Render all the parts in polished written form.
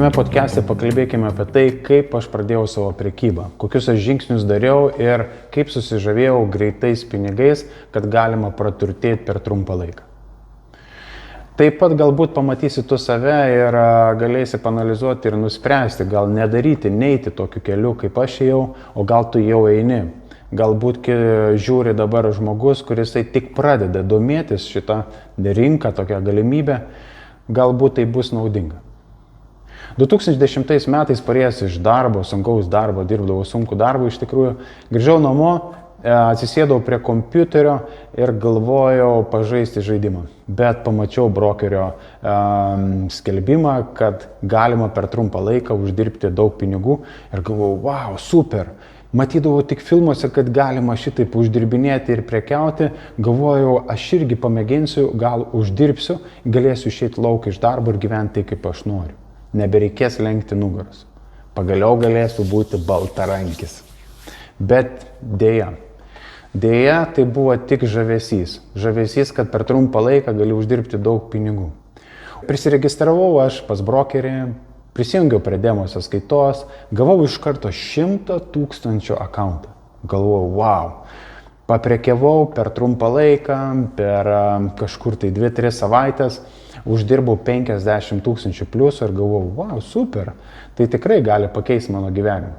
Šitame podcast'e pakalbėkime apie tai, kaip aš pradėjau savo prekybą, kokius aš žingsnius dariau ir kaip susižavėjau greitais pinigais, kad galima praturtėti per trumpą laiką. Taip pat galbūt pamatysi tu save ir galėsi panalizuoti ir nuspręsti, gal nedaryti, neiti tokiu keliu, kaip aš ėjau, o gal tu jau eini. Galbūt žiūri dabar žmogus, kuris tik pradeda domėtis šitą rinką, tokią galimybę, galbūt tai bus naudinga. 2010 metais parėjęs iš darbo, sunkaus darbo, dirbdavau sunkų darbą iš tikrųjų, grįžau namo, atsisėdau prie kompiuterio ir galvojau pažaisti žaidimą. Bet pamačiau brokerio skelbimą, kad galima per trumpą laiką uždirbti daug pinigų ir galvojau, wow, super. Matydavau tik filmuose, kad galima šitaip uždirbinėti ir prekiauti. Galvojau, aš irgi pamėginsiu, gal uždirbsiu, galėsiu išeiti lauk iš darbo ir gyventi taip, kaip aš noriu. Nebereikės lenkti nugaros. Pagaliau galėsiu būti baltarankis. Bet dėja, tai buvo tik žavesys. Žavesys, kad per trumpą laiką gali uždirbti daug pinigų. Prisiregistravau aš pas brokerį, prisijungiau prie demo sąskaitos, gavau iš karto 100 000 akauntą. Galvojau, wow. Paprekiavau per trumpą laiką, per kažkur tai 2-3 savaitės, uždirbau 50 000 pliusų ir galvojau, wow, super, tai tikrai gali pakeisti mano gyvenimą.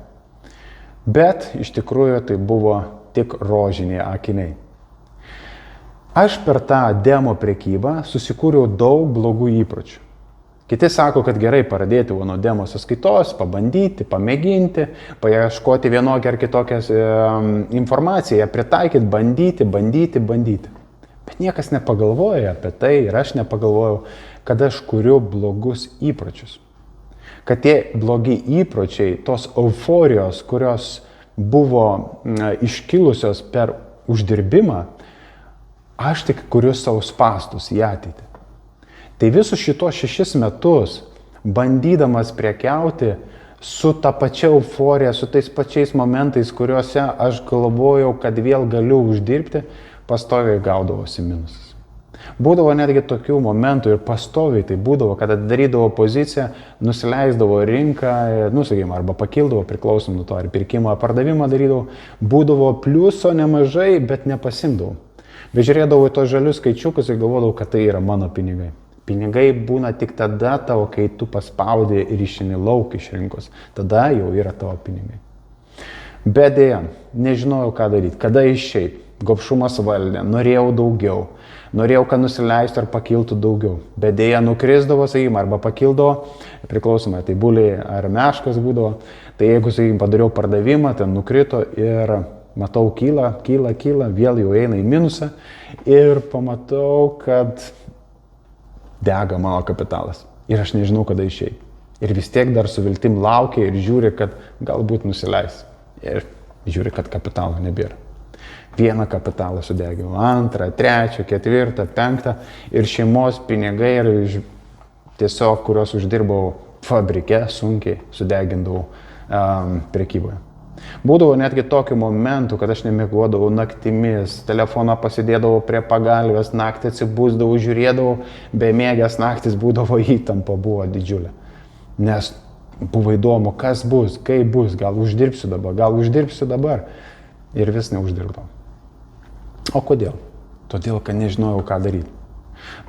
Bet iš tikrųjų tai buvo tik rožiniai akiniai. Aš per tą demo prekybą susikūriau daug blogų įpročių. Kiti sako, kad gerai pradėti nuo demo sąskaitos, pabandyti, pamėginti, paieškoti vienokią ar kitokią informaciją, pritaikyti, bandyti. Bet niekas nepagalvoja apie tai ir aš nepagalvojau, kad aš kuriu blogus įpročius. Kad tie blogi įpročiai, tos euforijos, kurios buvo iškilusios per uždirbimą, aš tik kuriu savo spąstus į ateitį. Tai visus šitos 6 metus, bandydamas prekiauti su ta pačia euforija, su tais pačiais momentais, kuriuose aš galvojau, kad vėl galiu uždirbti, pastoviai gaudavosi minusas. Būdavo netgi tokių momentų ir pastoviai tai būdavo, kad atidarydavo poziciją, nusileisdavo rinką, arba pakildavo, priklausom nuo to, ar pirkimą, ar pardavimą darydavo, būdavo pliuso nemažai, bet nepasimdavau. Bet žiūrėdavau į tos žalius skaičiukus ir galvodavau, kad tai yra mano pinigai. Pinigai būna tik tada tavo, kai tu paspaudi ir išeini lauk iš rinkos. Tada jau yra tavo pinigai. Bet dėja, nežinojau ką daryti, kada išeiti. Gobšumas valdė, norėjau daugiau. Norėjau, kad nusileistų ar pakiltų daugiau. Bet dėja nukrisdavo, arba pakildavo, priklausomai, tai buliai ar meškas būdavo. Tai jeigu, padariau pardavimą, ten nukrito ir matau kyla, vėl jau eina į minusą. Ir pamatau, kad dega mano kapitalas. Ir aš nežinau, kada išeiti. Ir vis tiek dar su viltim laukia ir žiūri, kad galbūt nusileis. Ir žiūri, kad kapitalo nebėra. Vieną kapitalą sudegiau, 2, 3, 4, 5 ir šeimos pinigai, ir tiesiog, kuriuos uždirbau fabrike, sunkiai sudegindavau prekyboje. Būdavo netgi tokių momentų, kad aš nemiegodavau naktimis, telefoną pasidėdavau prie pagalvės, naktį atsibusdavau, žiūrėdavau, bemiegęs naktis būdavo įtampa, buvo didžiulė. Nes buvo įdomu, kas bus, kaip bus, gal uždirbsiu dabar ir vis neuždirbdavau. O kodėl? Todėl, kad nežinojau, ką daryti.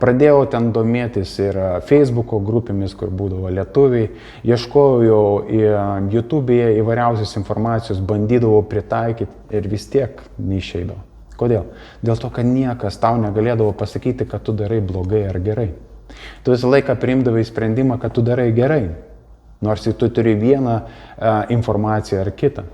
Pradėjau ten domėtis ir Facebook'o grupėmis, kur būdavo lietuviai, ieškojau YouTube'e įvairiausios informacijos, bandydavau pritaikyti ir vis tiek neišeidavo. Kodėl? Dėl to, kad niekas tau negalėdavo pasakyti, kad tu darai blogai ar gerai. Tu visą laiką priimdavai sprendimą, kad tu darai gerai, nors tu turi vieną informaciją ar kitą.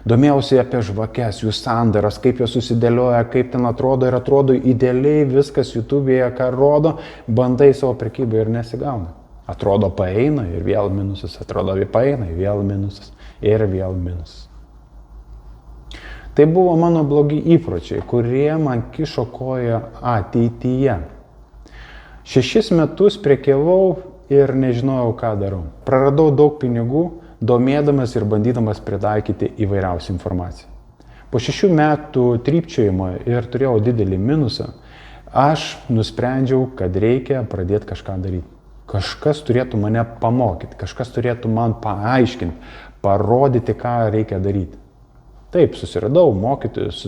Domėjausi apie žvakes, jų sandaras, kaip jos susidėlioja, kaip ten atrodo ir atrodo idealiai viskas YouTube'e, ką rodo, bandai savo prekybą ir nesigauna. Atrodo paeina ir vėl minusas, atrodo paeina ir vėl minusas ir vėl minusas. Tai buvo mano blogi įpročiai, kurie man kišo koją ateityje. 6 metus prekiavau ir nežinojau, ką darau. Praradau daug pinigų, domėdamas ir bandydamas pritaikyti įvairiausią informaciją. Po 6 metų trypčiojimo ir turėjau didelį minusą, aš nusprendžiau, kad reikia pradėti kažką daryti. Kažkas turėtų mane pamokyti, kažkas turėtų man paaiškinti, parodyti, ką reikia daryti. Taip, susiradau mokytojus,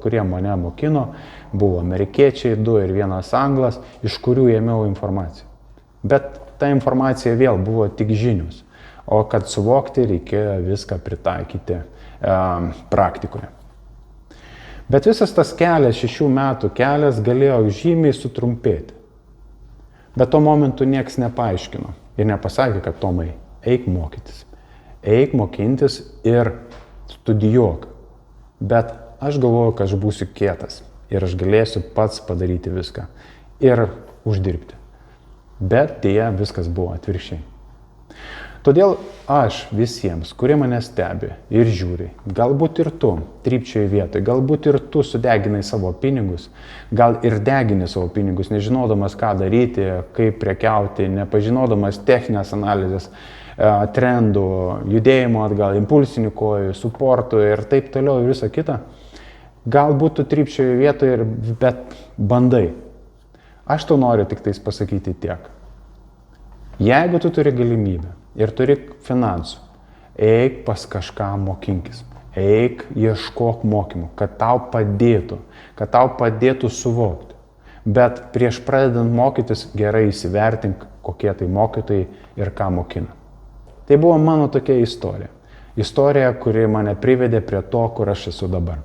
kurie mane mokino, buvo amerikiečiai, 2 ir 1 anglas, iš kurių ėmiau informaciją. Bet ta informacija vėl buvo tik žinios, o kad suvokti reikėjo viską pritaikyti praktikoje. Bet visas tas kelias, 6 metų kelias, galėjo žymiai sutrumpėti. Bet tuo momentu nieks nepaaiškino ir nepasakė, kad Tomai, eik mokytis, eik mokintis ir studijuok. Bet aš galvoju, kad aš būsiu kietas ir aš galėsiu pats padaryti viską ir uždirbti. Bet dėja viskas buvo atvirkščiai. Todėl aš visiems, kurie mane stebi ir žiūri, galbūt ir tu trypčioji vietoj, galbūt ir tu sudeginai savo pinigus, gal ir degini savo pinigus, nežinodamas ką daryti, kaip prekiauti, nepažinodamas techninės analizės, trendų, judėjimo atgal, impulsinių kojų, suportų ir taip toliau ir visą kitą. Galbūt tu trypčioji vietoj, bet bandai. Aš tau noriu tik tais pasakyti tiek. Jeigu tu turi galimybę ir turi finansų, eik pas kažką mokinkis, eik ieškok mokymų, kad tau padėtų suvokti. Bet prieš pradedant mokytis gerai įsivertink, kokie tai mokytojai ir ką mokina. Tai buvo mano tokia istorija. Istorija, kuri mane privedė prie to, kur aš esu dabar.